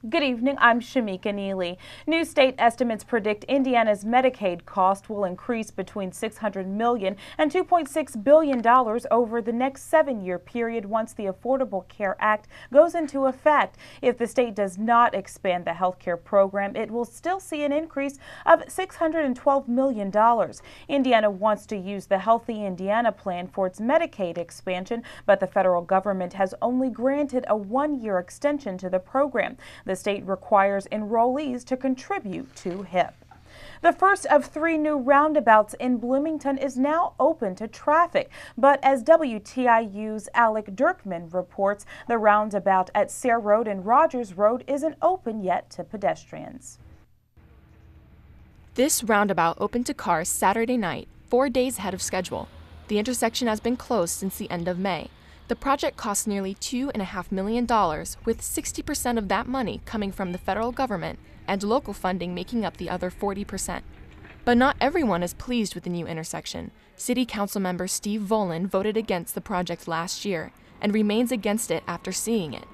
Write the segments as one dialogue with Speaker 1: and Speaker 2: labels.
Speaker 1: Good evening, I'm Shameka Neely. New state estimates predict Indiana's Medicaid cost will increase between $600 million and $2.6 billion over the next 7-year period once the Affordable Care Act goes into effect. If the state does not expand the health care program, it will still see an increase of $612 million. Indiana wants to use the Healthy Indiana plan for its Medicaid expansion, but the federal government has only granted a 1-year extension to the program. The state requires enrollees to contribute to HIP. The first of 3 new roundabouts in Bloomington is now open to traffic, but as WTIU's Alec Dirkman reports, the roundabout at Sayre Road and Rogers Road isn't open yet to pedestrians.
Speaker 2: This roundabout opened to cars Saturday night, 4 days ahead of schedule. The intersection has been closed since the end of May. The project cost nearly $2.5 million, with 60% of that money coming from the federal government and local funding making up the other 40%. But not everyone is pleased with the new intersection. City Council member Steve Volan voted against the project last year and remains against it after seeing it.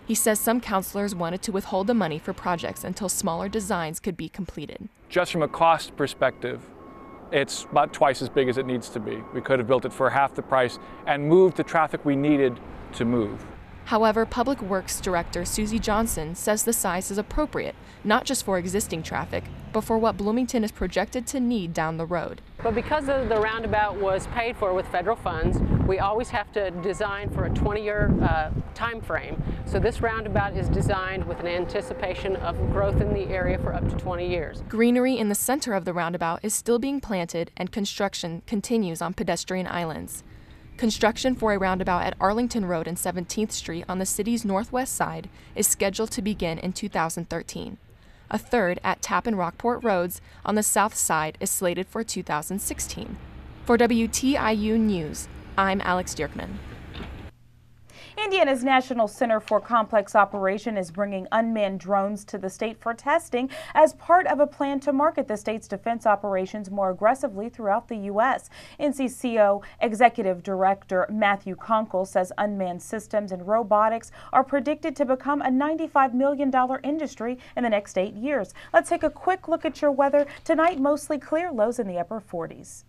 Speaker 2: He says some councilors wanted to withhold the money for projects until smaller designs could be completed.
Speaker 3: Just from a cost perspective, it's about twice as big as it needs to be. We could have built it for half the price and moved the traffic we needed to move.
Speaker 2: However, Public Works Director Susie Johnson says the size is appropriate, not just for existing traffic, but for what Bloomington is projected to need down the road.
Speaker 4: But because the roundabout was paid for with federal funds, we always have to design for a 20-year time frame. So this roundabout is designed with an anticipation of growth in the area for up to 20 years.
Speaker 2: Greenery in the center of the roundabout is still being planted, and construction continues on pedestrian islands. Construction for a roundabout at Arlington Road and 17th Street on the city's northwest side is scheduled to begin in 2013. A third at Tapp and Rockport Roads on the south side is slated for 2016. For WTIU News, I'm Alex Dirkman.
Speaker 1: Indiana's National Center for Complex Operation is bringing unmanned drones to the state for testing as part of a plan to market the state's defense operations more aggressively throughout the U.S. NCCO Executive Director Matthew Conkle says unmanned systems and robotics are predicted to become a $95 million industry in the next 8 years. Let's take a quick look at your weather. Tonight, mostly clear, lows in the upper 40s.